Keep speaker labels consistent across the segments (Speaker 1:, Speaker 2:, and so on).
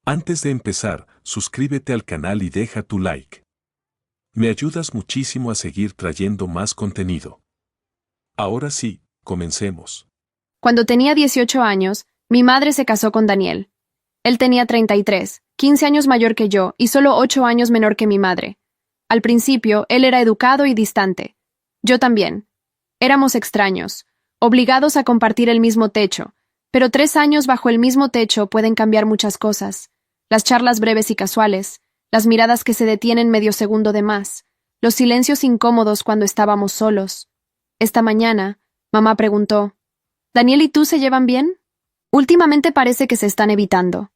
Speaker 1: Antes de empezar, suscríbete al canal y deja tu like. Me ayudas muchísimo a seguir trayendo más contenido. Ahora sí, comencemos.
Speaker 2: Cuando tenía 18 años, mi madre se casó con Daniel. Él tenía 33, 15 años mayor que yo y solo 8 años menor que mi madre. Al principio, él era educado y distante. Yo también. Éramos extraños, obligados a compartir el mismo techo, pero 3 años bajo el mismo techo pueden cambiar muchas cosas. Las charlas breves y casuales, las miradas que se detienen medio segundo de más, los silencios incómodos cuando estábamos solos. Esta mañana, mamá preguntó, ¿Daniel y tú se llevan bien? Últimamente parece que se están evitando.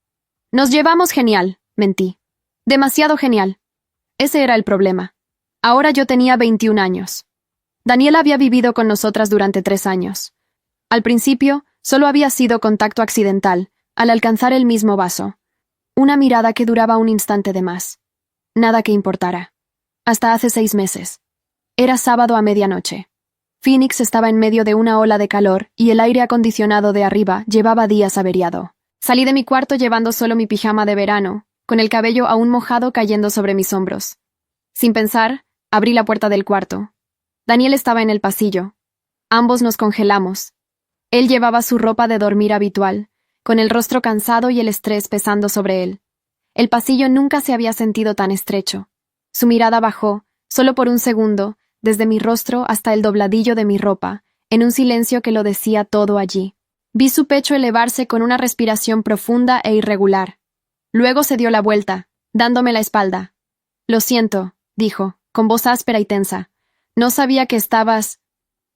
Speaker 2: Nos llevamos genial, mentí. Demasiado genial. Ese era el problema. Ahora yo tenía 21 años. Daniel había vivido con nosotras durante 3 años. Al principio, solo había sido contacto accidental, al alcanzar el mismo vaso. Una mirada que duraba un instante de más. Nada que importara. Hasta hace 6 meses. Era sábado a medianoche. Phoenix estaba en medio de una ola de calor y el aire acondicionado de arriba llevaba días averiado. Salí de mi cuarto llevando solo mi pijama de verano, con el cabello aún mojado cayendo sobre mis hombros. Sin pensar, abrí la puerta del cuarto. Daniel estaba en el pasillo. Ambos nos congelamos. Él llevaba su ropa de dormir habitual, con el rostro cansado y el estrés pesando sobre él. El pasillo nunca se había sentido tan estrecho. Su mirada bajó, solo por un segundo, desde mi rostro hasta el dobladillo de mi ropa, en un silencio que lo decía todo allí. Vi su pecho elevarse con una respiración profunda e irregular. Luego se dio la vuelta, dándome la espalda. «Lo siento», dijo, con voz áspera y tensa. «No sabía que estabas...»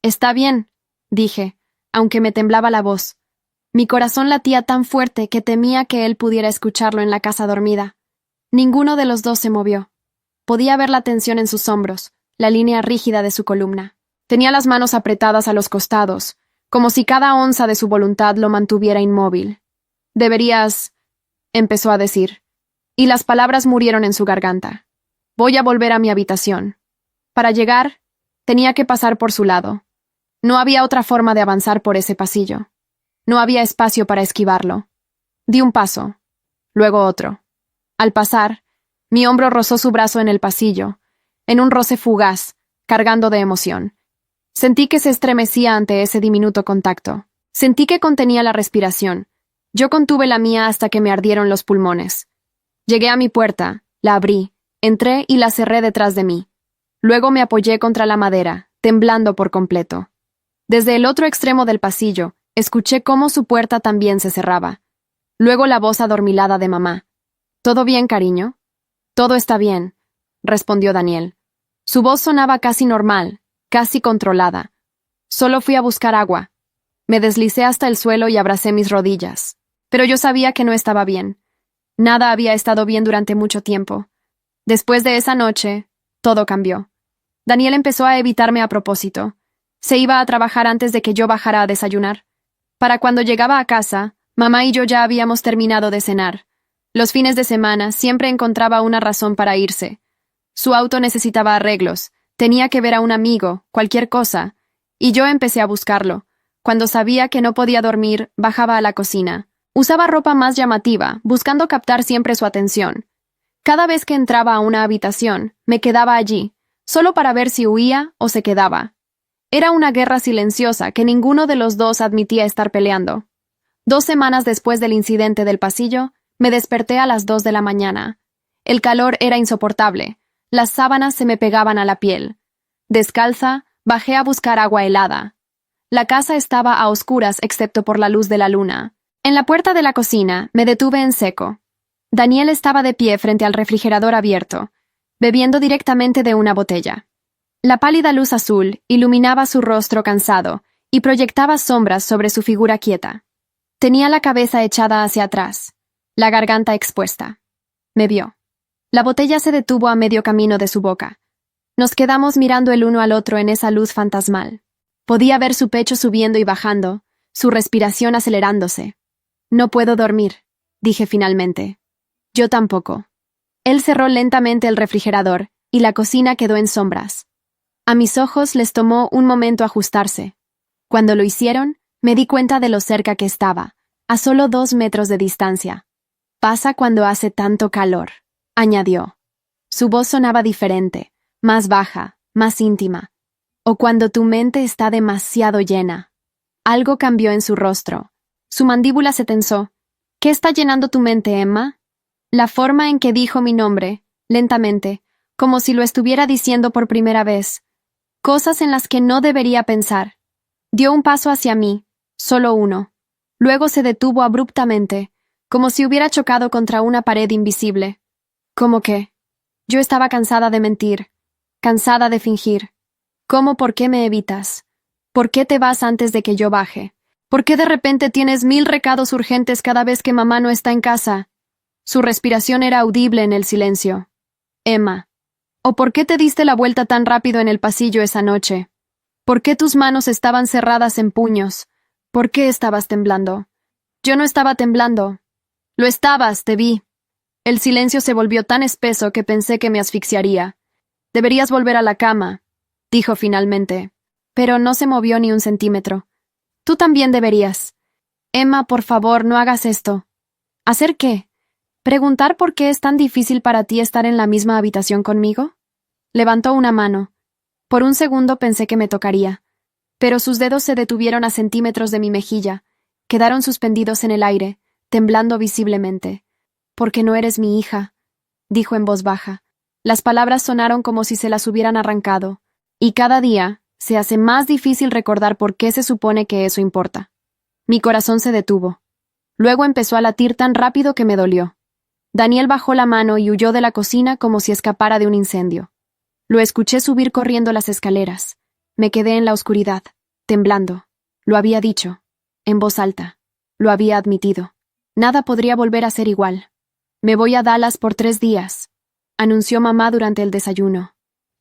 Speaker 2: «Está bien», dije, aunque me temblaba la voz. Mi corazón latía tan fuerte que temía que él pudiera escucharlo en la casa dormida. Ninguno de los dos se movió. Podía ver la tensión en sus hombros, la línea rígida de su columna. Tenía las manos apretadas a los costados, como si cada onza de su voluntad lo mantuviera inmóvil. «Deberías...» empezó a decir, y las palabras murieron en su garganta. «Voy a volver a mi habitación». Para llegar, tenía que pasar por su lado. No había otra forma de avanzar por ese pasillo. No había espacio para esquivarlo. Di un paso, luego otro. Al pasar, mi hombro rozó su brazo en el pasillo, en un roce fugaz, cargando de emoción. Sentí que se estremecía ante ese diminuto contacto. Sentí que contenía la respiración. Yo contuve la mía hasta que me ardieron los pulmones. Llegué a mi puerta, la abrí, entré y la cerré detrás de mí. Luego me apoyé contra la madera, temblando por completo. Desde el otro extremo del pasillo, escuché cómo su puerta también se cerraba. Luego la voz adormilada de mamá. «¿Todo bien, cariño?» «Todo está bien», respondió Daniel. Su voz sonaba casi normal, casi controlada. Solo fui a buscar agua. Me deslicé hasta el suelo y abracé mis rodillas. Pero yo sabía que no estaba bien. Nada había estado bien durante mucho tiempo. Después de esa noche, todo cambió. Daniel empezó a evitarme a propósito. Se iba a trabajar antes de que yo bajara a desayunar. Para cuando llegaba a casa, mamá y yo ya habíamos terminado de cenar. Los fines de semana siempre encontraba una razón para irse. Su auto necesitaba arreglos, tenía que ver a un amigo, cualquier cosa, y yo empecé a buscarlo. Cuando sabía que no podía dormir, bajaba a la cocina. Usaba ropa más llamativa, buscando captar siempre su atención. Cada vez que entraba a una habitación, me quedaba allí, solo para ver si huía o se quedaba. Era una guerra silenciosa que ninguno de los dos admitía estar peleando. 2 semanas después del incidente del pasillo, me desperté a las 2 de la mañana. El calor era insoportable. Las sábanas se me pegaban a la piel. Descalza, bajé a buscar agua helada. La casa estaba a oscuras excepto por la luz de la luna. En la puerta de la cocina me detuve en seco. Daniel estaba de pie frente al refrigerador abierto, bebiendo directamente de una botella. La pálida luz azul iluminaba su rostro cansado y proyectaba sombras sobre su figura quieta. Tenía la cabeza echada hacia atrás, la garganta expuesta. Me vio. La botella se detuvo a medio camino de su boca. Nos quedamos mirando el uno al otro en esa luz fantasmal. Podía ver su pecho subiendo y bajando, su respiración acelerándose. «No puedo dormir», dije finalmente. «Yo tampoco». Él cerró lentamente el refrigerador y la cocina quedó en sombras. A mis ojos les tomó un momento ajustarse. Cuando lo hicieron, me di cuenta de lo cerca que estaba, a solo 2 metros de distancia. Pasa cuando hace tanto calor, añadió. Su voz sonaba diferente, más baja, más íntima. O cuando tu mente está demasiado llena. Algo cambió en su rostro. Su mandíbula se tensó. ¿Qué está llenando tu mente, Emma? La forma en que dijo mi nombre, lentamente, como si lo estuviera diciendo por primera vez. Cosas en las que no debería pensar. Dio un paso hacia mí, solo uno. Luego se detuvo abruptamente, como si hubiera chocado contra una pared invisible. ¿Cómo qué? Yo estaba cansada de mentir, cansada de fingir. ¿Por qué me evitas? ¿Por qué te vas antes de que yo baje? ¿Por qué de repente tienes 1000 recados urgentes cada vez que mamá no está en casa? Su respiración era audible en el silencio. Emma, ¿o por qué te diste la vuelta tan rápido en el pasillo esa noche? ¿Por qué tus manos estaban cerradas en puños? ¿Por qué estabas temblando? Yo no estaba temblando. Lo estabas, te vi. El silencio se volvió tan espeso que pensé que me asfixiaría. Deberías volver a la cama, dijo finalmente, pero no se movió ni un centímetro. Tú también deberías. Emma, por favor, no hagas esto. ¿Hacer qué? ¿Preguntar por qué es tan difícil para ti estar en la misma habitación conmigo? Levantó una mano. Por un segundo pensé que me tocaría, pero sus dedos se detuvieron a centímetros de mi mejilla, quedaron suspendidos en el aire, temblando visiblemente. Porque no eres mi hija, dijo en voz baja. Las palabras sonaron como si se las hubieran arrancado, y cada día se hace más difícil recordar por qué se supone que eso importa. Mi corazón se detuvo. Luego empezó a latir tan rápido que me dolió. Daniel bajó la mano y huyó de la cocina como si escapara de un incendio. Lo escuché subir corriendo las escaleras. Me quedé en la oscuridad, temblando. Lo había dicho, en voz alta. Lo había admitido. Nada podría volver a ser igual. Me voy a Dallas por 3 días, anunció mamá durante el desayuno.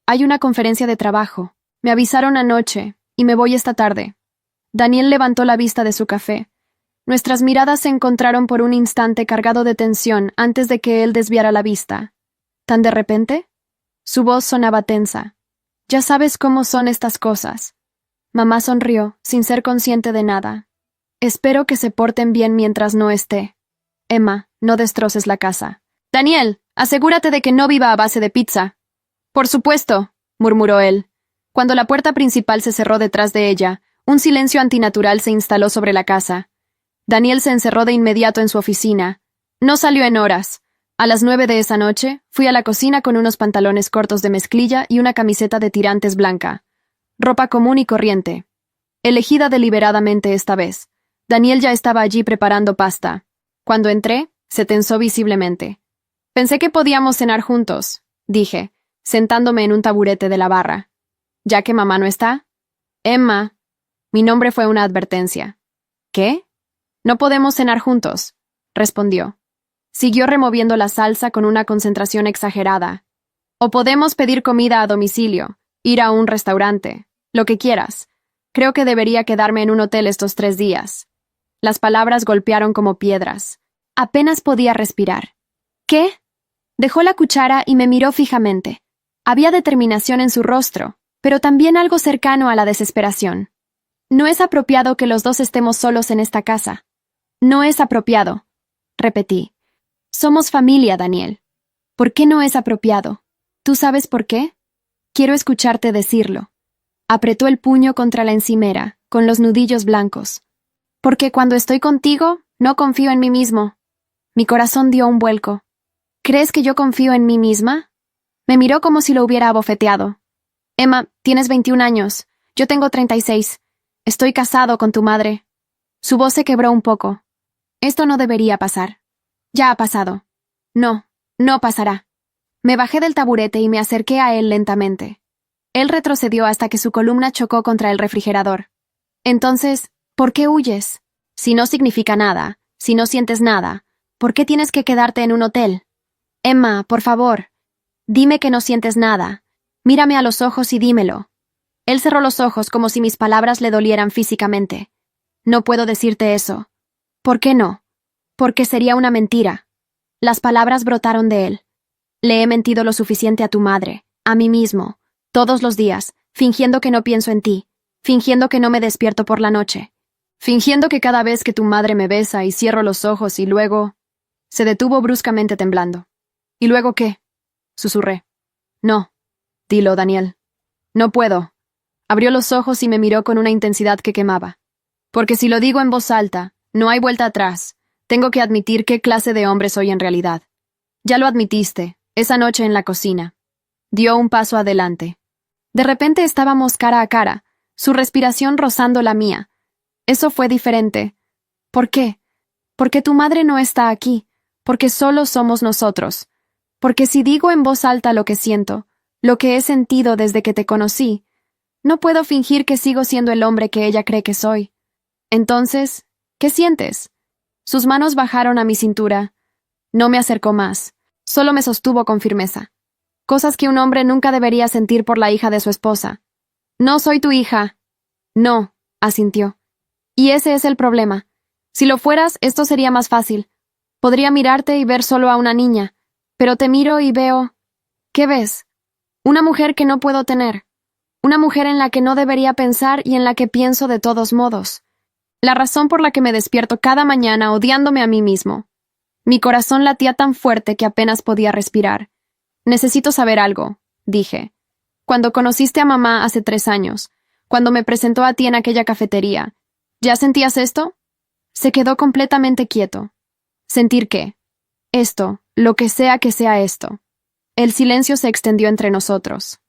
Speaker 2: Hay una conferencia de trabajo. Me avisaron anoche, y me voy esta tarde. Daniel levantó la vista de su café. Nuestras miradas se encontraron por un instante cargado de tensión antes de que él desviara la vista. ¿Tan de repente? Su voz sonaba tensa. Ya sabes cómo son estas cosas. Mamá sonrió, sin ser consciente de nada. Espero que se porten bien mientras no esté. Emma, no destroces la casa. Daniel, asegúrate de que no viva a base de pizza. Por supuesto, murmuró él. Cuando la puerta principal se cerró detrás de ella, un silencio antinatural se instaló sobre la casa. Daniel se encerró de inmediato en su oficina. No salió en horas. A las 9 de esa noche, fui a la cocina con unos pantalones cortos de mezclilla y una camiseta de tirantes blanca. Ropa común y corriente. Elegida deliberadamente esta vez. Daniel ya estaba allí preparando pasta. Cuando entré, se tensó visiblemente. Pensé que podíamos cenar juntos, dije, sentándome en un taburete de la barra. ¿Ya que mamá no está? Emma. Mi nombre fue una advertencia. ¿Qué? No podemos cenar juntos, respondió. Siguió removiendo la salsa con una concentración exagerada. O podemos pedir comida a domicilio, ir a un restaurante, lo que quieras. Creo que debería quedarme en un hotel estos 3 días. Las palabras golpearon como piedras. Apenas podía respirar. ¿Qué? Dejó la cuchara y me miró fijamente. Había determinación en su rostro, pero también algo cercano a la desesperación. No es apropiado que los dos estemos solos en esta casa. No es apropiado, repetí. Somos familia, Daniel. ¿Por qué no es apropiado? ¿Tú sabes por qué? Quiero escucharte decirlo. Apretó el puño contra la encimera, con los nudillos blancos. Porque cuando estoy contigo, no confío en mí mismo. Mi corazón dio un vuelco. ¿Crees que yo confío en mí misma? Me miró como si lo hubiera abofeteado. Emma, tienes 21 años. Yo tengo 36. Estoy casado con tu madre. Su voz se quebró un poco. Esto no debería pasar. Ya ha pasado. No, no pasará. Me bajé del taburete y me acerqué a él lentamente. Él retrocedió hasta que su columna chocó contra el refrigerador. Entonces, ¿por qué huyes? Si no significa nada, si no sientes nada, ¿por qué tienes que quedarte en un hotel? Emma, por favor, dime que no sientes nada. Mírame a los ojos y dímelo. Él cerró los ojos como si mis palabras le dolieran físicamente. No puedo decirte eso. ¿Por qué no? Porque sería una mentira. Las palabras brotaron de él. Le he mentido lo suficiente a tu madre, a mí mismo, todos los días, fingiendo que no pienso en ti, fingiendo que no me despierto por la noche, fingiendo que cada vez que tu madre me besa y cierro los ojos y luego... Se detuvo bruscamente temblando. ¿Y luego qué? Susurré. No. Dilo, Daniel. No puedo. Abrió los ojos y me miró con una intensidad que quemaba. Porque si lo digo en voz alta, no hay vuelta atrás. Tengo que admitir qué clase de hombre soy en realidad. Ya lo admitiste, esa noche en la cocina. Dio un paso adelante. De repente estábamos cara a cara, su respiración rozando la mía. Eso fue diferente. ¿Por qué? Porque tu madre no está aquí, porque solo somos nosotros. Porque si digo en voz alta lo que siento, lo que he sentido desde que te conocí, no puedo fingir que sigo siendo el hombre que ella cree que soy. Entonces, ¿qué sientes? Sus manos bajaron a mi cintura. No me acercó más, solo me sostuvo con firmeza. Cosas que un hombre nunca debería sentir por la hija de su esposa. No soy tu hija. No, asintió. Y ese es el problema. Si lo fueras, esto sería más fácil. Podría mirarte y ver solo a una niña, pero te miro y veo... ¿Qué ves? Una mujer que no puedo tener. Una mujer en la que no debería pensar y en la que pienso de todos modos. La razón por la que me despierto cada mañana odiándome a mí mismo. Mi corazón latía tan fuerte que apenas podía respirar. Necesito saber algo, dije. Cuando conociste a mamá hace 3 años, cuando me presentó a ti en aquella cafetería, ¿ya sentías esto? Se quedó completamente quieto. ¿Sentir qué? Esto, lo que sea esto. El silencio se extendió entre nosotros.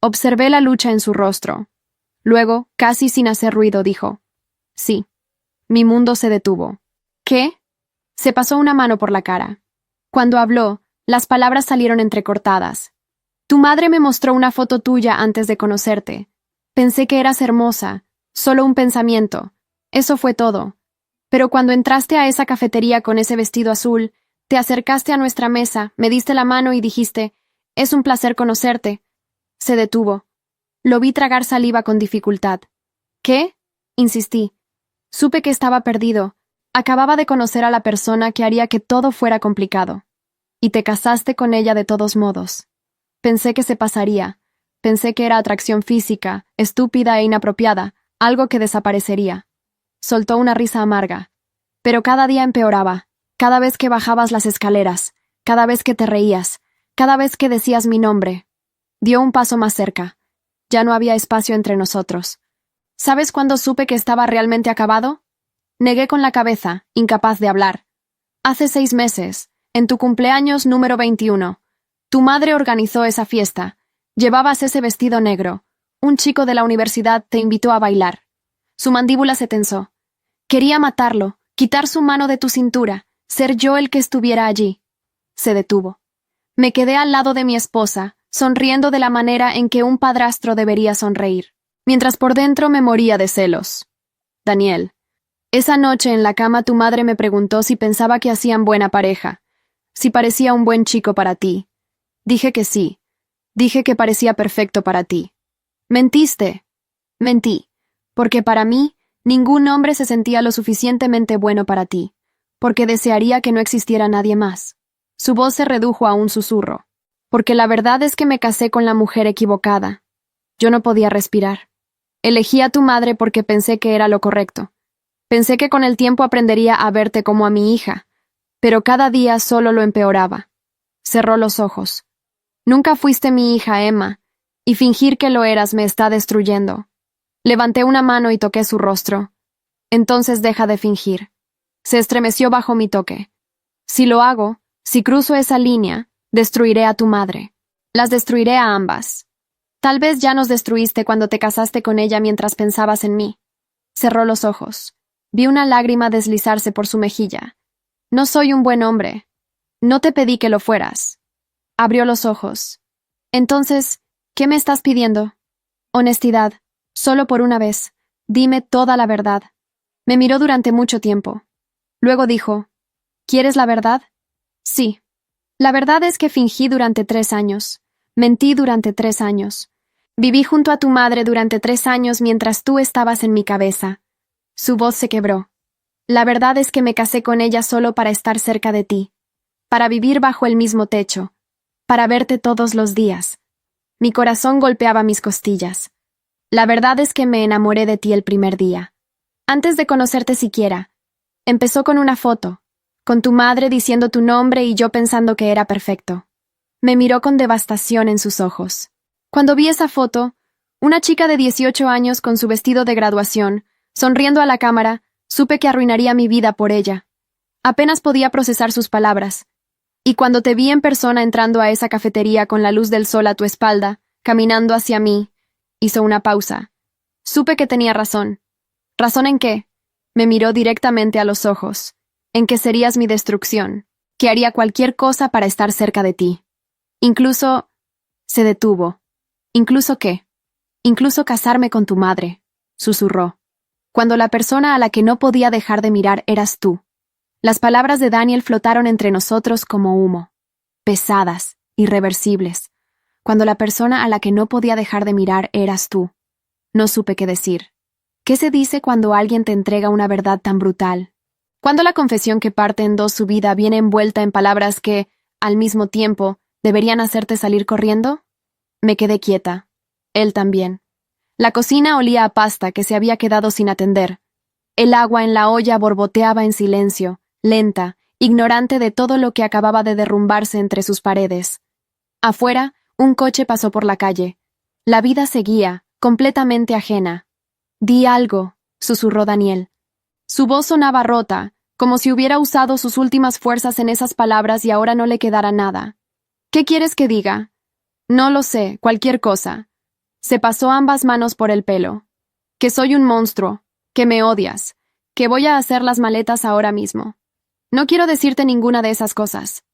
Speaker 2: Observé la lucha en su rostro. Luego, casi sin hacer ruido, dijo: sí. Mi mundo se detuvo. ¿Qué? Se pasó una mano por la cara. Cuando habló, las palabras salieron entrecortadas. Tu madre me mostró una foto tuya antes de conocerte. Pensé que eras hermosa, solo un pensamiento. Eso fue todo. Pero cuando entraste a esa cafetería con ese vestido azul, te acercaste a nuestra mesa, me diste la mano y dijiste: es un placer conocerte. Se detuvo. Lo vi tragar saliva con dificultad. ¿Qué? Insistí. Supe que estaba perdido. Acababa de conocer a la persona que haría que todo fuera complicado. Y te casaste con ella de todos modos. Pensé que se pasaría. Pensé que era atracción física, estúpida e inapropiada, algo que desaparecería. Soltó una risa amarga. Pero cada día empeoraba. Cada vez que bajabas las escaleras, cada vez que te reías, cada vez que decías mi nombre. Dio un paso más cerca. Ya no había espacio entre nosotros. ¿Sabes cuándo supe que estaba realmente acabado? Negué con la cabeza, incapaz de hablar. Hace 6 meses, en tu cumpleaños número 21. Tu madre organizó esa fiesta. Llevabas ese vestido negro. Un chico de la universidad te invitó a bailar. Su mandíbula se tensó. Quería matarlo, quitar su mano de tu cintura, ser yo el que estuviera allí. Se detuvo. Me quedé al lado de mi esposa, sonriendo de la manera en que un padrastro debería sonreír, mientras por dentro me moría de celos. Daniel, esa noche en la cama tu madre me preguntó si pensaba que hacían buena pareja, si parecía un buen chico para ti. Dije que sí. Dije que parecía perfecto para ti. Mentiste. Mentí, porque para mí ningún hombre se sentía lo suficientemente bueno para ti, porque desearía que no existiera nadie más. Su voz se redujo a un susurro. Porque la verdad es que me casé con la mujer equivocada. Yo no podía respirar. Elegí a tu madre porque pensé que era lo correcto. Pensé que con el tiempo aprendería a verte como a mi hija, pero cada día solo lo empeoraba. Cerró los ojos. Nunca fuiste mi hija, Emma, y fingir que lo eras me está destruyendo. Levanté una mano y toqué su rostro. Entonces deja de fingir. Se estremeció bajo mi toque. Si lo hago, si cruzo esa línea, destruiré a tu madre. Las destruiré a ambas. Tal vez ya nos destruiste cuando te casaste con ella mientras pensabas en mí. Cerró los ojos. Vi una lágrima deslizarse por su mejilla. No soy un buen hombre. No te pedí que lo fueras. Abrió los ojos. Entonces, ¿qué me estás pidiendo? Honestidad. Solo por una vez. Dime toda la verdad. Me miró durante mucho tiempo. Luego dijo: ¿quieres la verdad? Sí. La verdad es que fingí durante 3 años. Mentí durante 3 años. Viví junto a tu madre durante 3 años mientras tú estabas en mi cabeza. Su voz se quebró. La verdad es que me casé con ella solo para estar cerca de ti. Para vivir bajo el mismo techo. Para verte todos los días. Mi corazón golpeaba mis costillas. La verdad es que me enamoré de ti el primer día. Antes de conocerte siquiera. Empezó con una foto. con tu madre diciendo tu nombre y yo pensando que era perfecto. Me miró con devastación en sus ojos. Cuando vi esa foto, una chica de 18 años con su vestido de graduación, sonriendo a la cámara, supe que arruinaría mi vida por ella. Apenas podía procesar sus palabras. Y cuando te vi en persona entrando a esa cafetería con la luz del sol a tu espalda, caminando hacia mí, hizo una pausa. Supe que tenía razón. ¿Razón en qué? Me miró directamente a los ojos. En que serías mi destrucción, que haría cualquier cosa para estar cerca de ti. Incluso... Se detuvo. ¿Incluso qué? Incluso casarme con tu madre, susurró. Cuando la persona a la que no podía dejar de mirar eras tú. Las palabras de Daniel flotaron entre nosotros como humo. Pesadas, irreversibles. Cuando la persona a la que no podía dejar de mirar eras tú. No supe qué decir. ¿Qué se dice cuando alguien te entrega una verdad tan brutal? Cuando la confesión que parte en dos su vida viene envuelta en palabras que, al mismo tiempo, deberían hacerte salir corriendo? Me quedé quieta. Él también. La cocina olía a pasta que se había quedado sin atender. El agua en la olla borboteaba en silencio, lenta, ignorante de todo lo que acababa de derrumbarse entre sus paredes. Afuera, un coche pasó por la calle. La vida seguía, completamente ajena. «Di algo», susurró Daniel. Su voz sonaba rota, como si hubiera usado sus últimas fuerzas en esas palabras y ahora no le quedara nada. «¿Qué quieres que diga?» «No lo sé, cualquier cosa». Se pasó ambas manos por el pelo. «Que soy un monstruo, que me odias, que voy a hacer las maletas ahora mismo. No quiero decirte ninguna de esas cosas».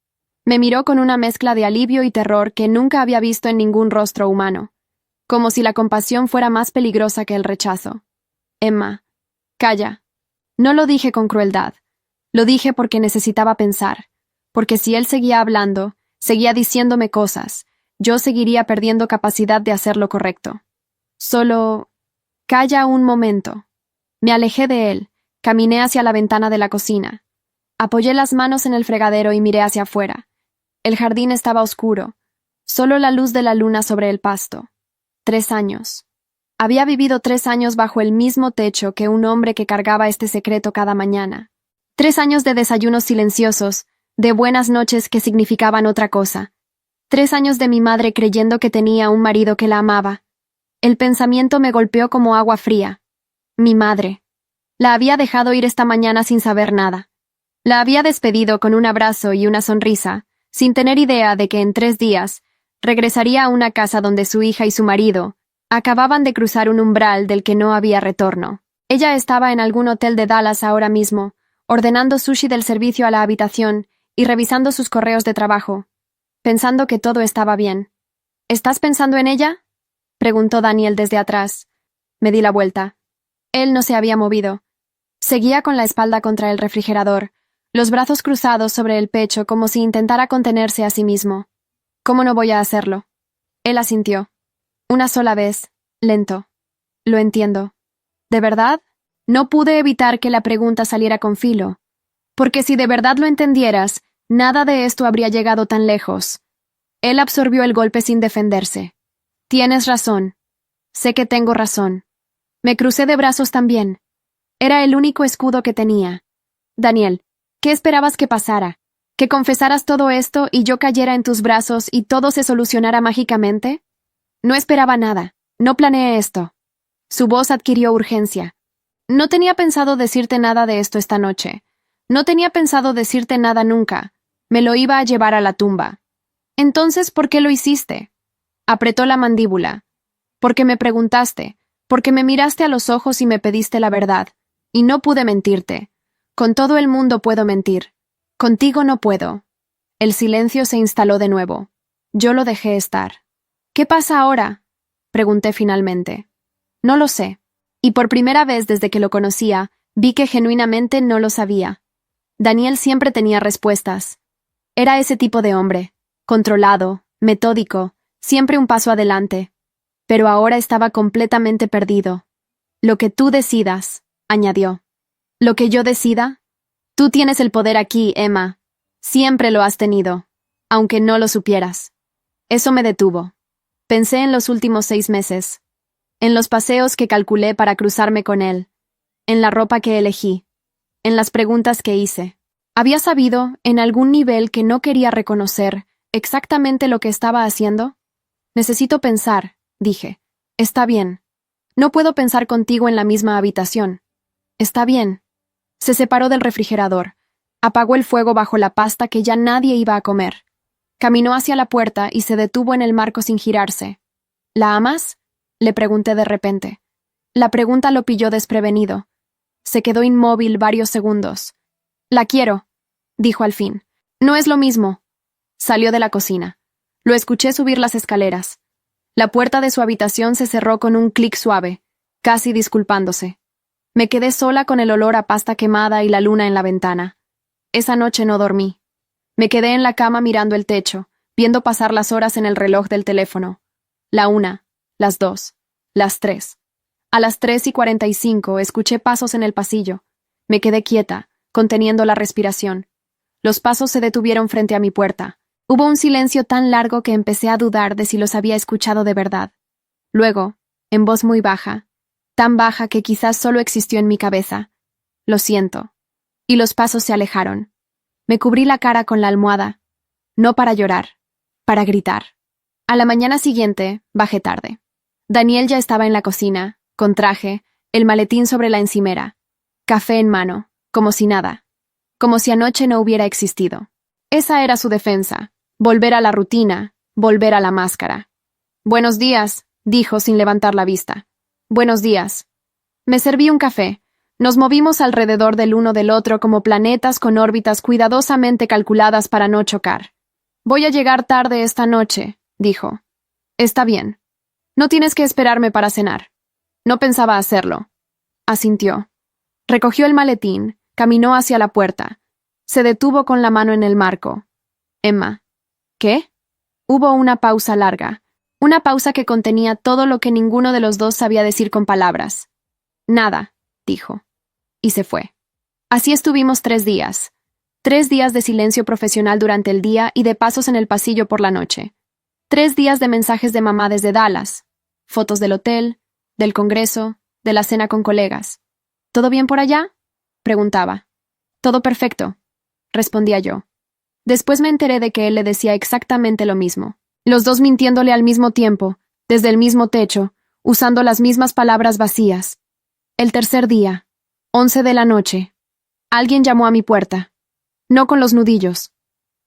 Speaker 2: Me miró con una mezcla de alivio y terror que nunca había visto en ningún rostro humano, como si la compasión fuera más peligrosa que el rechazo. «Emma, calla». No lo dije con crueldad. Lo dije porque necesitaba pensar, porque si él seguía hablando, seguía diciéndome cosas, yo seguiría perdiendo capacidad de hacer lo correcto. Solo... «Calla un momento». Me alejé de él, caminé hacia la ventana de la cocina. Apoyé las manos en el fregadero y miré hacia afuera. El jardín estaba oscuro, solo la luz de la luna sobre el pasto. 3 años. Había vivido 3 años bajo el mismo techo que un hombre que cargaba este secreto cada mañana. 3 años de desayunos silenciosos, de buenas noches que significaban otra cosa. 3 años de mi madre creyendo que tenía un marido que la amaba. El pensamiento me golpeó como agua fría. Mi madre. La había dejado ir esta mañana sin saber nada. La había despedido con un abrazo y una sonrisa, sin tener idea de que en 3 días regresaría a una casa donde su hija y su marido acababan de cruzar un umbral del que no había retorno. Ella estaba en algún hotel de Dallas ahora mismo, ordenando sushi del servicio a la habitación y revisando sus correos de trabajo, pensando que todo estaba bien. ¿Estás pensando en ella?, preguntó Daniel desde atrás. Me di la vuelta. Él no se había movido. Seguía con la espalda contra el refrigerador, los brazos cruzados sobre el pecho como si intentara contenerse a sí mismo. ¿Cómo no voy a hacerlo? Él asintió. Una sola vez, lento. Lo entiendo. ¿De verdad? No pude evitar que la pregunta saliera con filo. Porque si de verdad lo entendieras, nada de esto habría llegado tan lejos. Él absorbió el golpe sin defenderse. Tienes razón. Sé que tengo razón. Me crucé de brazos también. Era el único escudo que tenía. Daniel, ¿qué esperabas que pasara? ¿Que confesaras todo esto y yo cayera en tus brazos y todo se solucionara mágicamente? No esperaba nada. No planeé esto. Su voz adquirió urgencia. No tenía pensado decirte nada de esto esta noche. No tenía pensado decirte nada nunca. Me lo iba a llevar a la tumba. Entonces, ¿por qué lo hiciste? Apretó la mandíbula. Porque me preguntaste, porque me miraste a los ojos y me pediste la verdad. Y no pude mentirte. Con todo el mundo puedo mentir. Contigo no puedo. El silencio se instaló de nuevo. Yo lo dejé estar. ¿Qué pasa ahora?, pregunté finalmente. No lo sé. Y por primera vez desde que lo conocía, vi que genuinamente no lo sabía. Daniel siempre tenía respuestas. Era ese tipo de hombre, controlado, metódico, siempre un paso adelante. Pero ahora estaba completamente perdido. Lo que tú decidas, añadió. ¿Lo que yo decida? Tú tienes el poder aquí, Emma. Siempre lo has tenido, aunque no lo supieras. Eso me detuvo. Pensé en los últimos 6 meses, en los paseos que calculé para cruzarme con él, en la ropa que elegí, en las preguntas que hice. ¿Había sabido, en algún nivel que no quería reconocer, exactamente lo que estaba haciendo? Necesito pensar, dije. Está bien. No puedo pensar contigo en la misma habitación. Está bien. Se separó del refrigerador. Apagó el fuego bajo la pasta que ya nadie iba a comer. Caminó hacia la puerta y se detuvo en el marco sin girarse. ¿La amas? Le pregunté de repente. La pregunta lo pilló desprevenido. Se quedó inmóvil varios segundos. La quiero, dijo al fin. No es lo mismo. Salió de la cocina. Lo escuché subir las escaleras. La puerta de su habitación se cerró con un clic suave, casi disculpándose. Me quedé sola con el olor a pasta quemada y la luna en la ventana. Esa noche no dormí. Me quedé en la cama mirando el techo, viendo pasar las horas en el reloj del teléfono. La 1, las 2, las 3. A las 3:45 escuché pasos en el pasillo. Me quedé quieta, conteniendo la respiración. Los pasos se detuvieron frente a mi puerta. Hubo un silencio tan largo que empecé a dudar de si los había escuchado de verdad. Luego, en voz muy baja, tan baja que quizás solo existió en mi cabeza, lo siento. Y los pasos se alejaron. Me cubrí la cara con la almohada, no para llorar, para gritar. A la mañana siguiente, bajé tarde. Daniel ya estaba en la cocina, con traje, el maletín sobre la encimera, café en mano, como si nada, como si anoche no hubiera existido. Esa era su defensa, volver a la rutina, volver a la máscara. Buenos días, dijo sin levantar la vista. Buenos días. Me serví un café. Nos movimos alrededor del uno del otro como planetas con órbitas cuidadosamente calculadas para no chocar. Voy a llegar tarde esta noche, dijo. Está bien. No tienes que esperarme para cenar. No pensaba hacerlo. Asintió. Recogió el maletín, caminó hacia la puerta. Se detuvo con la mano en el marco. Emma. ¿Qué? Hubo una pausa larga. Una pausa que contenía todo lo que ninguno de los dos sabía decir con palabras. Nada, dijo. Y se fue. Así estuvimos 3 días. 3 días de silencio profesional durante el día y de pasos en el pasillo por la noche. 3 días de mensajes de mamá desde Dallas. Fotos del hotel, del congreso, de la cena con colegas. ¿Todo bien por allá? Preguntaba. Todo perfecto, respondía yo. Después me enteré de que él le decía exactamente lo mismo. Los dos mintiéndole al mismo tiempo, desde el mismo techo, usando las mismas palabras vacías. El tercer día, 11 de la noche, alguien llamó a mi puerta. No con los nudillos,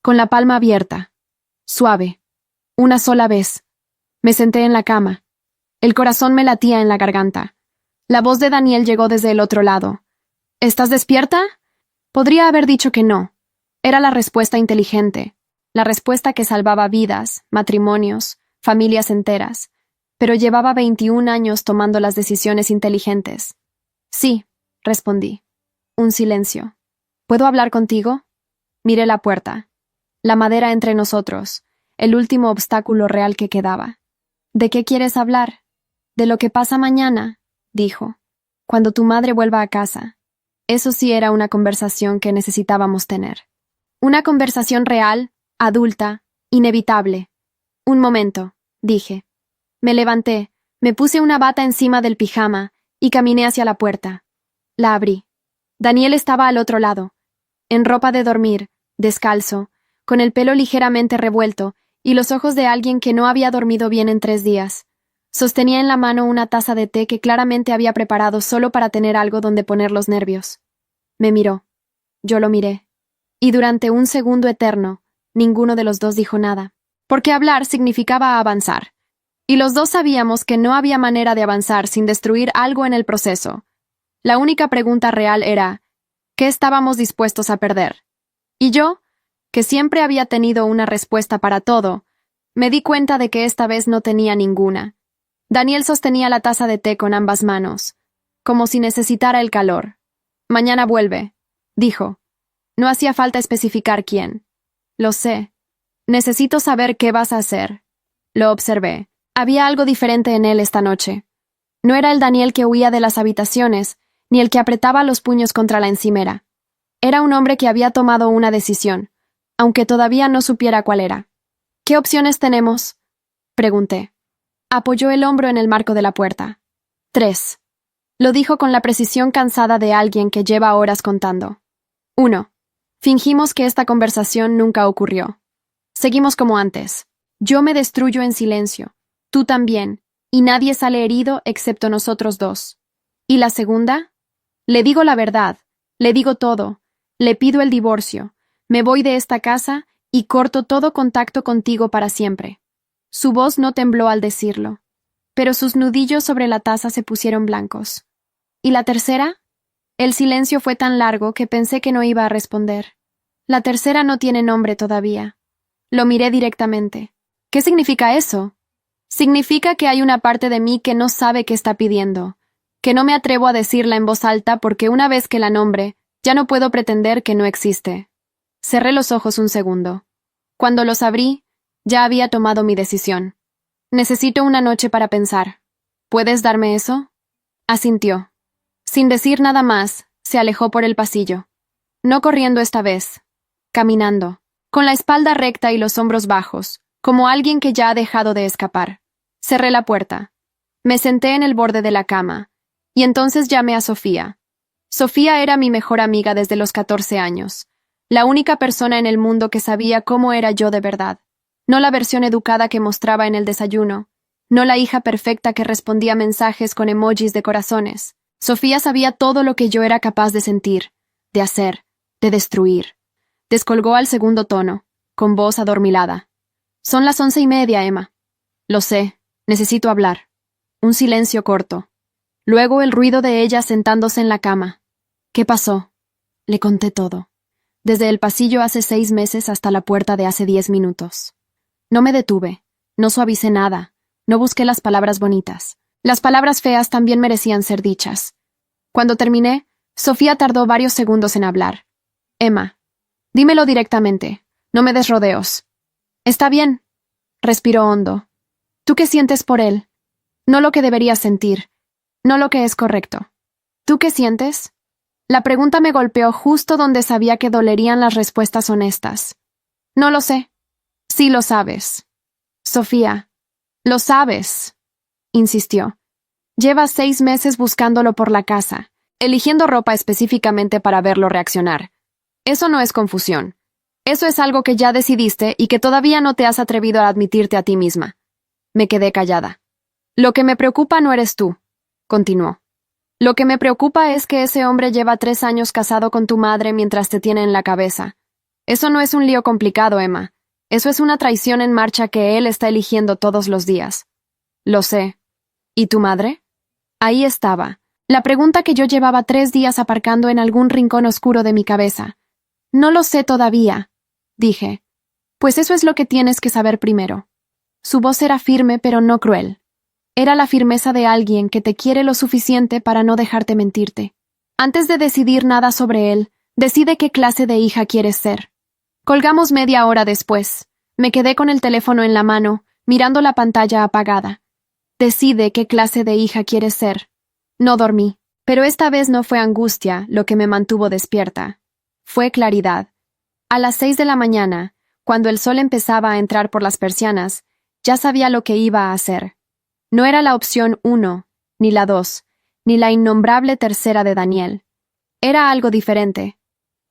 Speaker 2: con la palma abierta, suave, una sola vez. Me senté en la cama. El corazón me latía en la garganta. La voz de Daniel llegó desde el otro lado. ¿Estás despierta? Podría haber dicho que no. Era la respuesta inteligente, la respuesta que salvaba vidas, matrimonios, familias enteras, pero llevaba 21 años tomando las decisiones inteligentes. Sí, respondí. Un silencio. ¿Puedo hablar contigo? Miré la puerta. La madera entre nosotros, el último obstáculo real que quedaba. ¿De qué quieres hablar? De lo que pasa mañana, dijo. Cuando tu madre vuelva a casa. Eso sí era una conversación que necesitábamos tener. Una conversación real, adulta, inevitable. Un momento, dije. Me levanté, me puse una bata encima del pijama y caminé hacia la puerta. La abrí. Daniel estaba al otro lado, en ropa de dormir, descalzo, con el pelo ligeramente revuelto y los ojos de alguien que no había dormido bien en 3 días. Sostenía en la mano una taza de té que claramente había preparado solo para tener algo donde poner los nervios. Me miró. Yo lo miré. Y durante un segundo eterno, ninguno de los dos dijo nada. Porque hablar significaba avanzar. Y los dos sabíamos que no había manera de avanzar sin destruir algo en el proceso. La única pregunta real era, ¿qué estábamos dispuestos a perder? Y yo, que siempre había tenido una respuesta para todo, me di cuenta de que esta vez no tenía ninguna. Daniel sostenía la taza de té con ambas manos, como si necesitara el calor. Mañana vuelve, dijo. No hacía falta especificar quién. Lo sé. Necesito saber qué vas a hacer. Lo observé. Había algo diferente en él esta noche. No era el Daniel que huía de las habitaciones, ni el que apretaba los puños contra la encimera. Era un hombre que había tomado una decisión, aunque todavía no supiera cuál era. ¿Qué opciones tenemos? Pregunté. Apoyó el hombro en el marco de la puerta. 3. Lo dijo con la precisión cansada de alguien que lleva horas contando. 1. Fingimos que esta conversación nunca ocurrió. Seguimos como antes. Yo me destruyo en silencio. Tú también. Y nadie sale herido excepto nosotros dos. ¿Y la segunda? Le digo la verdad. Le digo todo. Le pido el divorcio. Me voy de esta casa y corto todo contacto contigo para siempre. Su voz no tembló al decirlo, pero sus nudillos sobre la taza se pusieron blancos. ¿Y la tercera? El silencio fue tan largo que pensé que no iba a responder. La tercera no tiene nombre todavía. Lo miré directamente. ¿Qué significa eso? Significa que hay una parte de mí que no sabe qué está pidiendo, que no me atrevo a decirla en voz alta porque una vez que la nombre, ya no puedo pretender que no existe. Cerré los ojos un segundo. Cuando los abrí, ya había tomado mi decisión. Necesito una noche para pensar. ¿Puedes darme eso? Asintió. Sin decir nada más, se alejó por el pasillo. No corriendo esta vez. Caminando, con la espalda recta y los hombros bajos, como alguien que ya ha dejado de escapar. Cerré la puerta. Me senté en el borde de la cama, y entonces llamé a Sofía. Sofía era mi mejor amiga desde los 14 años, la única persona en el mundo que sabía cómo era yo de verdad. No la versión educada que mostraba en el desayuno, no la hija perfecta que respondía mensajes con emojis de corazones. Sofía sabía todo lo que yo era capaz de sentir, de hacer, de destruir. Descolgó al segundo tono, con voz adormilada. Son las 11:30, Emma. Lo sé, necesito hablar. Un silencio corto. Luego el ruido de ella sentándose en la cama. ¿Qué pasó? Le conté todo. Desde el pasillo hace 6 meses hasta la puerta de hace 10 minutos. No me detuve, no suavicé nada, no busqué las palabras bonitas. Las palabras feas también merecían ser dichas. Cuando terminé, Sofía tardó varios segundos en hablar. Emma, dímelo directamente, no me des rodeos. Está bien. Respiró hondo. ¿Tú qué sientes por él? No lo que deberías sentir, no lo que es correcto. ¿Tú qué sientes? La pregunta me golpeó justo donde sabía que dolerían las respuestas honestas. No lo sé. Sí lo sabes. Sofía, lo sabes, insistió. Llevas 6 meses buscándolo por la casa, eligiendo ropa específicamente para verlo reaccionar. Eso no es confusión. Eso es algo que ya decidiste y que todavía no te has atrevido a admitirte a ti misma. Me quedé callada. Lo que me preocupa no eres tú, continuó. Lo que me preocupa es que ese hombre lleva 3 años casado con tu madre mientras te tiene en la cabeza. Eso no es un lío complicado, Emma. Eso es una traición en marcha que él está eligiendo todos los días. Lo sé. ¿Y tu madre? Ahí estaba. La pregunta que yo llevaba 3 días aparcando en algún rincón oscuro de mi cabeza. No lo sé todavía, dije. Pues eso es lo que tienes que saber primero. Su voz era firme pero no cruel. Era la firmeza de alguien que te quiere lo suficiente para no dejarte mentirte. Antes de decidir nada sobre él, decide qué clase de hija quieres ser. Colgamos media hora después. Me quedé con el teléfono en la mano, mirando la pantalla apagada. Decide qué clase de hija quieres ser. No dormí, pero esta vez no fue angustia lo que me mantuvo despierta. Fue claridad. A las 6 de la mañana, cuando el sol empezaba a entrar por las persianas, ya sabía lo que iba a hacer. No era la opción 1, ni la 2, ni la innombrable tercera de Daniel. Era algo diferente,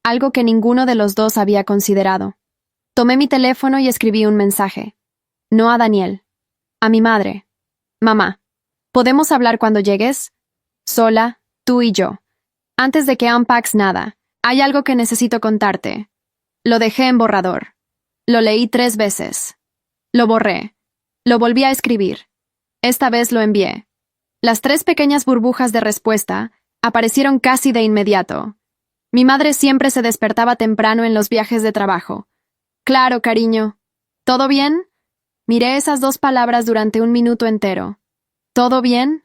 Speaker 2: algo que ninguno de los dos había considerado. Tomé mi teléfono y escribí un mensaje. No a Daniel, a mi madre. Mamá, ¿podemos hablar cuando llegues? Sola, tú y yo. Antes de que unpacks nada, hay algo que necesito contarte. Lo dejé en borrador. Lo leí 3 veces. Lo borré. Lo volví a escribir. Esta vez lo envié. Las 3 pequeñas burbujas de respuesta aparecieron casi de inmediato. Mi madre siempre se despertaba temprano en los viajes de trabajo. Claro, cariño. ¿Todo bien? Miré esas 2 palabras durante un minuto entero. ¿Todo bien?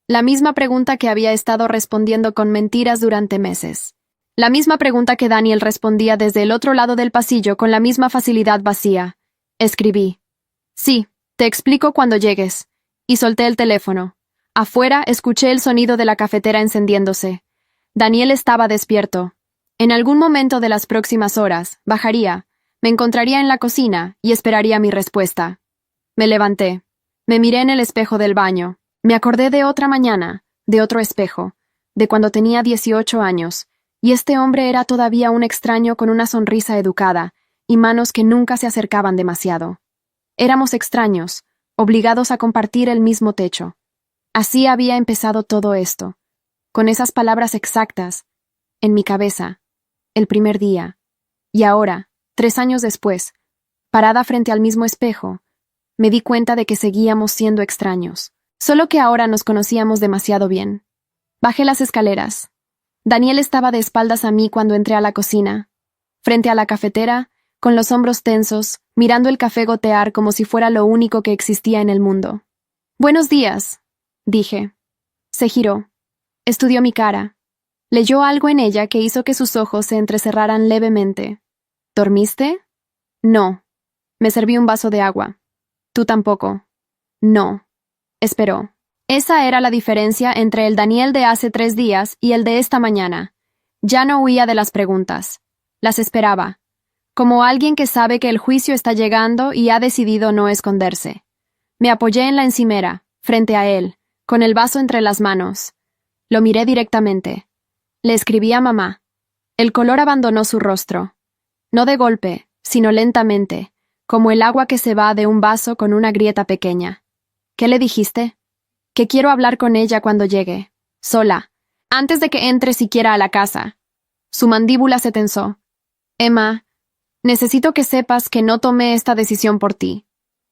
Speaker 2: La misma pregunta que había estado respondiendo con mentiras durante meses. La misma pregunta que Daniel respondía desde el otro lado del pasillo con la misma facilidad vacía. Escribí. Sí, te explico cuando llegues. Y solté el teléfono. Afuera escuché el sonido de la cafetera encendiéndose. Daniel estaba despierto. En algún momento de las próximas horas, bajaría, me encontraría en la cocina y esperaría mi respuesta. Me levanté. Me miré en el espejo del baño. Me acordé de otra mañana, de otro espejo, de cuando tenía 18 años, Y este hombre era todavía un extraño con una sonrisa educada y manos que nunca se acercaban demasiado. Éramos extraños, obligados a compartir el mismo techo. Así había empezado todo esto, con esas palabras exactas, en mi cabeza, el primer día. Y ahora, 3 años después, parada frente al mismo espejo, me di cuenta de que seguíamos siendo extraños, solo que ahora nos conocíamos demasiado bien. Bajé las escaleras. Daniel estaba de espaldas a mí cuando entré a la cocina. Frente a la cafetera, con los hombros tensos, mirando el café gotear como si fuera lo único que existía en el mundo. «Buenos días», dije. Se giró. Estudió mi cara. Leyó algo en ella que hizo que sus ojos se entrecerraran levemente. «¿Dormiste?» «No». Me serví un vaso de agua. «¿Tú tampoco?» «No». Esperó. Esa era la diferencia entre el Daniel de hace 3 días y el de esta mañana. Ya no huía de las preguntas. Las esperaba. Como alguien que sabe que el juicio está llegando y ha decidido no esconderse. Me apoyé en la encimera, frente a él, con el vaso entre las manos. Lo miré directamente. Le escribí a mamá. El color abandonó su rostro. No de golpe, sino lentamente, como el agua que se va de un vaso con una grieta pequeña. ¿Qué le dijiste? Que quiero hablar con ella cuando llegue, sola, antes de que entre siquiera a la casa. Su mandíbula se tensó. Emma, necesito que sepas que no tomé esta decisión por ti.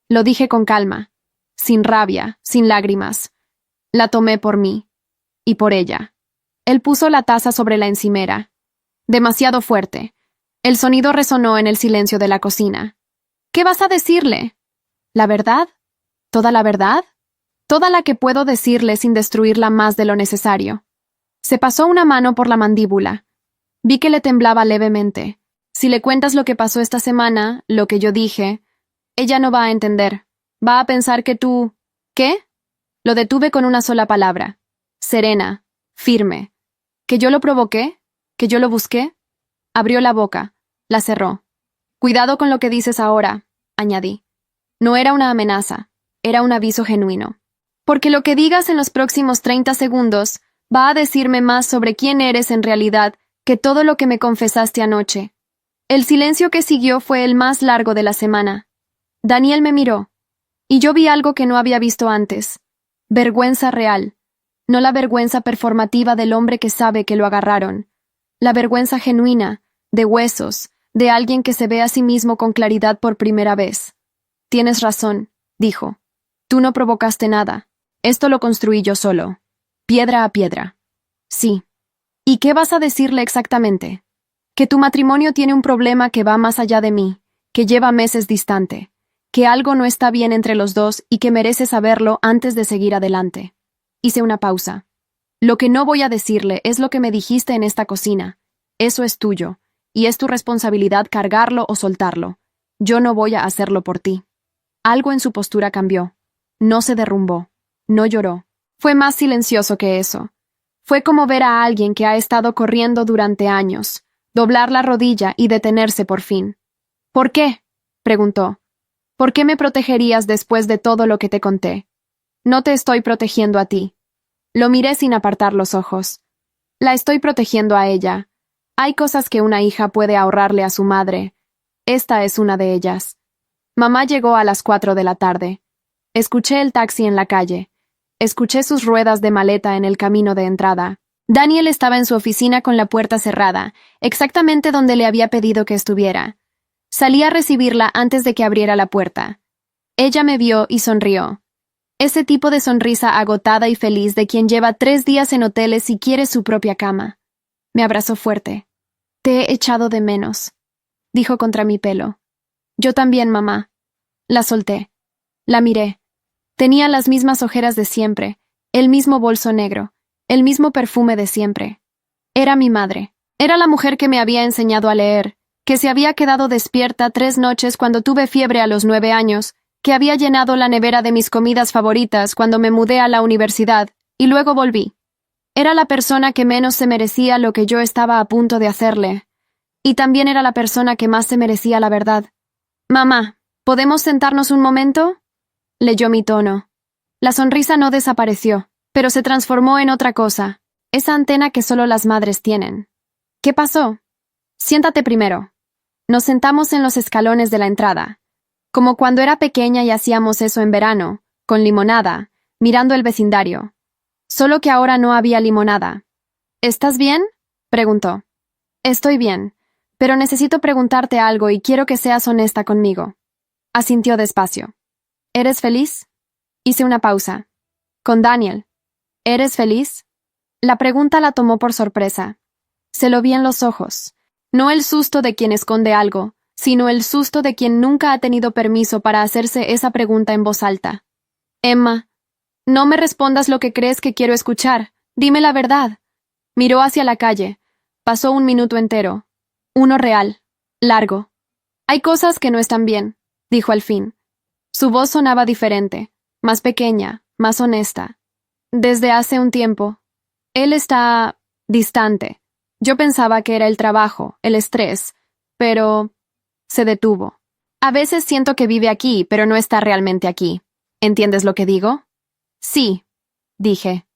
Speaker 2: Lo dije con calma, sin rabia, sin lágrimas. La tomé por mí. Y por ella. Él puso la taza sobre la encimera. Demasiado fuerte. El sonido resonó en el silencio de la cocina. ¿Qué vas a decirle? ¿La verdad? ¿Toda la verdad? Toda la que puedo decirle sin destruirla más de lo necesario. Se pasó una mano por la mandíbula. Vi que le temblaba levemente. Si le cuentas lo que pasó esta semana, lo que yo dije, ella no va a entender. Va a pensar que tú... ¿Qué? Lo detuve con una sola palabra. Serena, firme. ¿Que yo lo provoqué? ¿Que yo lo busqué? Abrió la boca. La cerró. Cuidado con lo que dices ahora, añadí. No era una amenaza. Era un aviso genuino. Porque lo que digas en los próximos 30 segundos va a decirme más sobre quién eres en realidad que todo lo que me confesaste anoche. El silencio que siguió fue el más largo de la semana. Daniel me miró, y yo vi algo que no había visto antes. Vergüenza real. No la vergüenza performativa del hombre que sabe que lo agarraron. La vergüenza genuina, de huesos, de alguien que se ve a sí mismo con claridad por primera vez. Tienes razón, dijo. Tú no provocaste nada. Esto lo construí yo solo. Piedra a piedra. Sí. ¿Y qué vas a decirle exactamente? Que tu matrimonio tiene un problema que va más allá de mí, que lleva meses distante, que algo no está bien entre los dos y que mereces saberlo antes de seguir adelante. Hice una pausa. Lo que no voy a decirle es lo que me dijiste en esta cocina. Eso es tuyo, y es tu responsabilidad cargarlo o soltarlo. Yo no voy a hacerlo por ti. Algo en su postura cambió. No se derrumbó. No lloró. Fue más silencioso que eso. Fue como ver a alguien que ha estado corriendo durante años, doblar la rodilla y detenerse por fin. ¿Por qué? Preguntó. ¿Por qué me protegerías después de todo lo que te conté? No te estoy protegiendo a ti. Lo miré sin apartar los ojos. La estoy protegiendo a ella. Hay cosas que una hija puede ahorrarle a su madre. Esta es una de ellas. Mamá llegó a las 4 de la tarde. Escuché el taxi en la calle. Escuché sus ruedas de maleta en el camino de entrada. Daniel estaba en su oficina con la puerta cerrada, exactamente donde le había pedido que estuviera. Salí a recibirla antes de que abriera la puerta. Ella me vio y sonrió. Ese tipo de sonrisa agotada y feliz de quien lleva 3 días en hoteles y quiere su propia cama. Me abrazó fuerte. Te he echado de menos, dijo contra mi pelo. Yo también, mamá. La solté. La miré. Tenía las mismas ojeras de siempre, el mismo bolso negro, el mismo perfume de siempre. Era mi madre. Era la mujer que me había enseñado a leer, que se había quedado despierta 3 noches cuando tuve fiebre a los 9 años, que había llenado la nevera de mis comidas favoritas cuando me mudé a la universidad, y luego volví. Era la persona que menos se merecía lo que yo estaba a punto de hacerle. Y también era la persona que más se merecía la verdad. Mamá, ¿podemos sentarnos un momento? Leyó mi tono. La sonrisa no desapareció, pero se transformó en otra cosa, esa antena que solo las madres tienen. ¿Qué pasó? Siéntate primero. Nos sentamos en los escalones de la entrada, como cuando era pequeña y hacíamos eso en verano, con limonada, mirando el vecindario. Solo que ahora no había limonada. ¿Estás bien? Preguntó. Estoy bien, pero necesito preguntarte algo y quiero que seas honesta conmigo. Asintió despacio. ¿Eres feliz? Hice una pausa. Con Daniel. ¿Eres feliz? La pregunta la tomó por sorpresa. Se lo vi en los ojos. No el susto de quien esconde algo, sino el susto de quien nunca ha tenido permiso para hacerse esa pregunta en voz alta. Emma, no me respondas lo que crees que quiero escuchar. Dime la verdad. Miró hacia la calle. Pasó un minuto entero. Uno real. Largo. Hay cosas que no están bien, dijo al fin. Su voz sonaba diferente, más pequeña, más honesta. Desde hace un tiempo. Él está distante. Yo pensaba que era el trabajo, el estrés, pero se detuvo. A veces siento que vive aquí, pero no está realmente aquí. ¿Entiendes lo que digo? Sí, dije.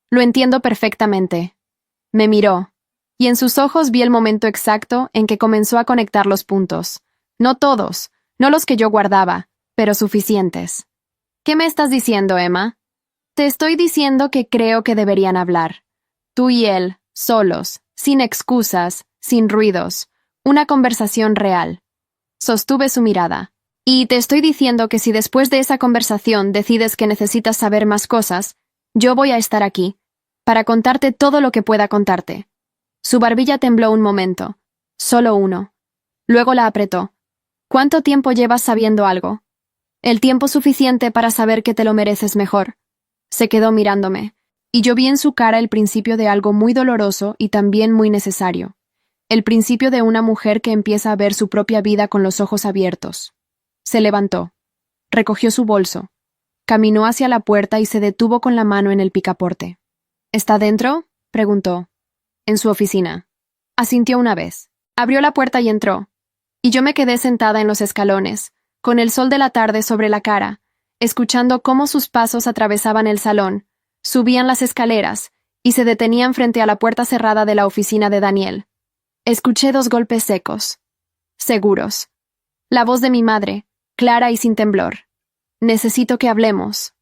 Speaker 2: Lo entiendo perfectamente. Me miró, y en sus ojos vi el momento exacto en que comenzó a conectar los puntos. No todos, no los que yo guardaba, pero suficientes. ¿Qué me estás diciendo, Emma? Te estoy diciendo que creo que deberían hablar. Tú y él, solos, sin excusas, sin ruidos. Una conversación real. Sostuve su mirada. Y te estoy diciendo que si después de esa conversación decides que necesitas saber más cosas, yo voy a estar aquí, para contarte todo lo que pueda contarte. Su barbilla tembló un momento. Solo uno. Luego la apretó. ¿Cuánto tiempo llevas sabiendo algo? El tiempo suficiente para saber que te lo mereces mejor. Se quedó mirándome, y yo vi en su cara el principio de algo muy doloroso y también muy necesario. El principio de una mujer que empieza a ver su propia vida con los ojos abiertos. Se levantó. Recogió su bolso. Caminó hacia la puerta y se detuvo con la mano en el picaporte. ¿Está dentro? Preguntó. En su oficina. Asintió una vez. Abrió la puerta y entró. Y yo me quedé sentada en los escalones, con el sol de la tarde sobre la cara, escuchando cómo sus pasos atravesaban el salón, subían las escaleras y se detenían frente a la puerta cerrada de la oficina de Daniel. Escuché 2 golpes secos. Seguros. La voz de mi madre, clara y sin temblor. Necesito que hablemos.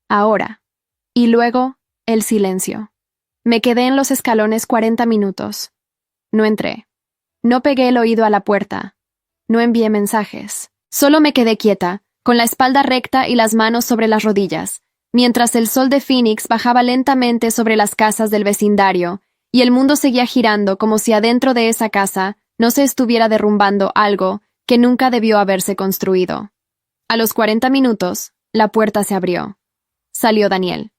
Speaker 2: Ahora. Y luego, el silencio. Me quedé en los escalones 40 minutos. No entré. No pegué el oído a la puerta. No envié mensajes. Solo me quedé quieta, con la espalda recta y las manos sobre las rodillas, mientras el sol de Phoenix bajaba lentamente sobre las casas del vecindario, y el mundo seguía girando como si adentro de esa casa no se estuviera derrumbando algo que nunca debió haberse construido. A los 40 minutos, la puerta se abrió. Salió Daniel,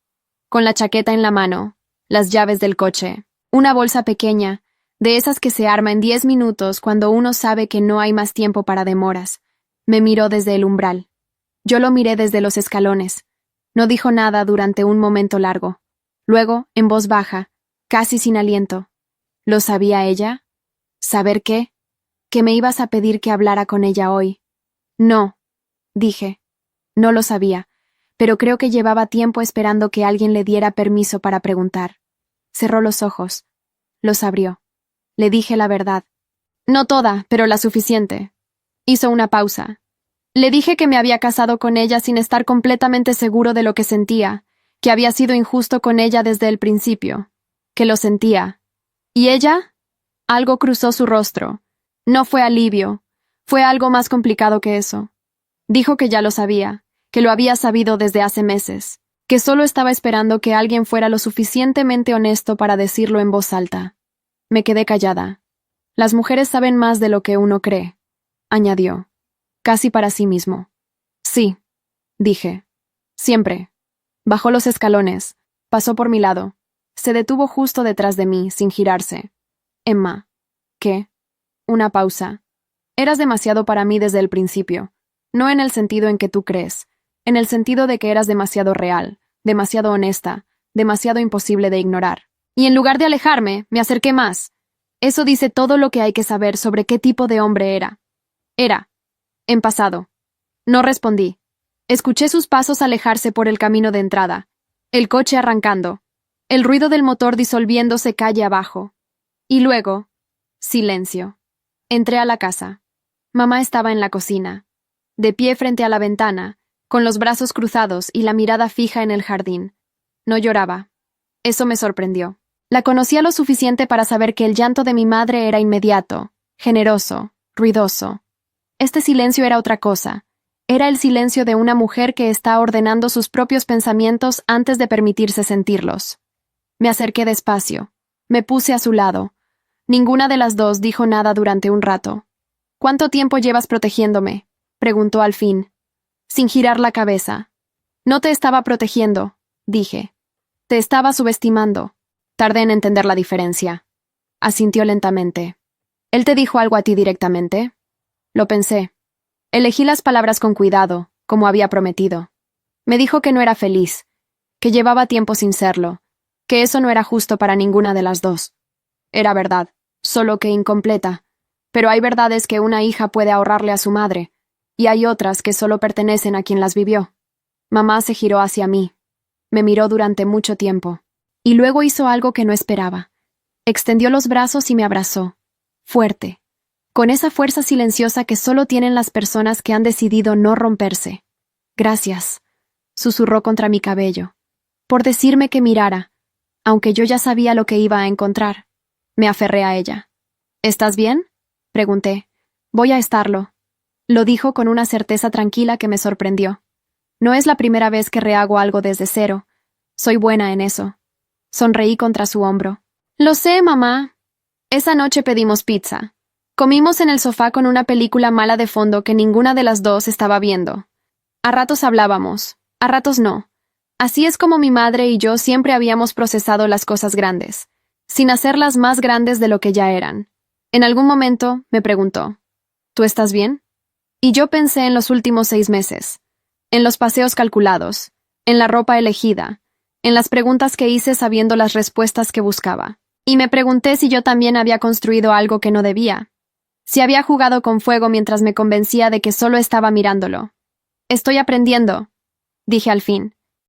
Speaker 2: con la chaqueta en la mano, las llaves del coche, una bolsa pequeña, de esas que se arma en 10 minutos cuando uno sabe que no hay más tiempo para demoras. Me miró desde el umbral. Yo lo miré desde los escalones. No dijo nada durante un momento largo. Luego, en voz baja, casi sin aliento. ¿Lo sabía ella? ¿Saber qué? ¿Que me ibas a pedir que hablara con ella hoy? No, dije. No lo sabía, pero creo que llevaba tiempo esperando que alguien le diera permiso para preguntar. Cerró los ojos. Los abrió. Le dije la verdad. No toda, pero la suficiente. Hizo una pausa. Le dije que me había casado con ella sin estar completamente seguro de lo que sentía, que había sido injusto con ella desde el principio, que lo sentía. ¿Y ella? Algo cruzó su rostro. No fue alivio, fue algo más complicado que eso. Dijo que ya lo sabía, que lo había sabido desde hace meses, que solo estaba esperando que alguien fuera lo suficientemente honesto para decirlo en voz alta. Me quedé callada. Las mujeres saben más de lo que uno cree, añadió, casi para sí mismo. Sí, dije. Siempre. Bajó los escalones, pasó por mi lado, se detuvo justo detrás de mí, sin girarse. Emma. ¿Qué? Una pausa. Eras demasiado para mí desde el principio, no en el sentido en que tú crees, en el sentido de que eras demasiado real, demasiado honesta, demasiado imposible de ignorar. Y en lugar de alejarme, me acerqué más. Eso dice todo lo que hay que saber sobre qué tipo de hombre era. Era. En pasado. No respondí. Escuché sus pasos alejarse por el camino de entrada, el coche arrancando, el ruido del motor disolviéndose calle abajo. Y luego, Silencio. Entré a la casa. Mamá estaba en la cocina, de pie frente a la ventana, con los brazos cruzados y la mirada fija en el jardín. No lloraba. Eso me sorprendió. La conocía lo suficiente para saber que el llanto de mi madre era inmediato, generoso, ruidoso. Este silencio era otra cosa. Era el silencio de una mujer que está ordenando sus propios pensamientos antes de permitirse sentirlos. Me acerqué despacio. Me puse a su lado. Ninguna de las dos dijo nada durante un rato. ¿Cuánto tiempo llevas protegiéndome?, preguntó al fin, sin girar la cabeza. No te estaba protegiendo, dije. Te estaba subestimando. Tardé en entender la diferencia. Asintió lentamente. ¿Él te dijo algo a ti directamente? Lo pensé. Elegí las palabras con cuidado, como había prometido. Me dijo que no era feliz, que llevaba tiempo sin serlo, que eso no era justo para ninguna de las dos. Era verdad, solo que incompleta. Pero hay verdades que una hija puede ahorrarle a su madre, y hay otras que solo pertenecen a quien las vivió. Mamá se giró hacia mí. Me miró durante mucho tiempo. Y luego hizo algo que no esperaba. Extendió los brazos y me abrazó. Fuerte. Con esa fuerza silenciosa que solo tienen las personas que han decidido no romperse. Gracias, susurró contra mi cabello, por decirme que mirara, aunque yo ya sabía lo que iba a encontrar. Me aferré a ella. ¿Estás bien?, pregunté. Voy a estarlo. Lo dijo con una certeza tranquila que me sorprendió. No es la primera vez que rehago algo desde cero. Soy buena en eso. Sonreí contra su hombro. Lo sé, mamá. Esa noche pedimos pizza. Comimos en el sofá con una película mala de fondo que ninguna de las dos estaba viendo. A ratos hablábamos, a ratos no. Así es como mi madre y yo siempre habíamos procesado las cosas grandes, sin hacerlas más grandes de lo que ya eran. En algún momento me preguntó, ¿tú estás bien? Y yo pensé en los últimos 6 meses, en los paseos calculados, en la ropa elegida, en las preguntas que hice sabiendo las respuestas que buscaba. Y me pregunté si yo también había construido algo que no debía, si había jugado con fuego mientras me convencía de que solo estaba mirándolo. Estoy aprendiendo, dije al fin.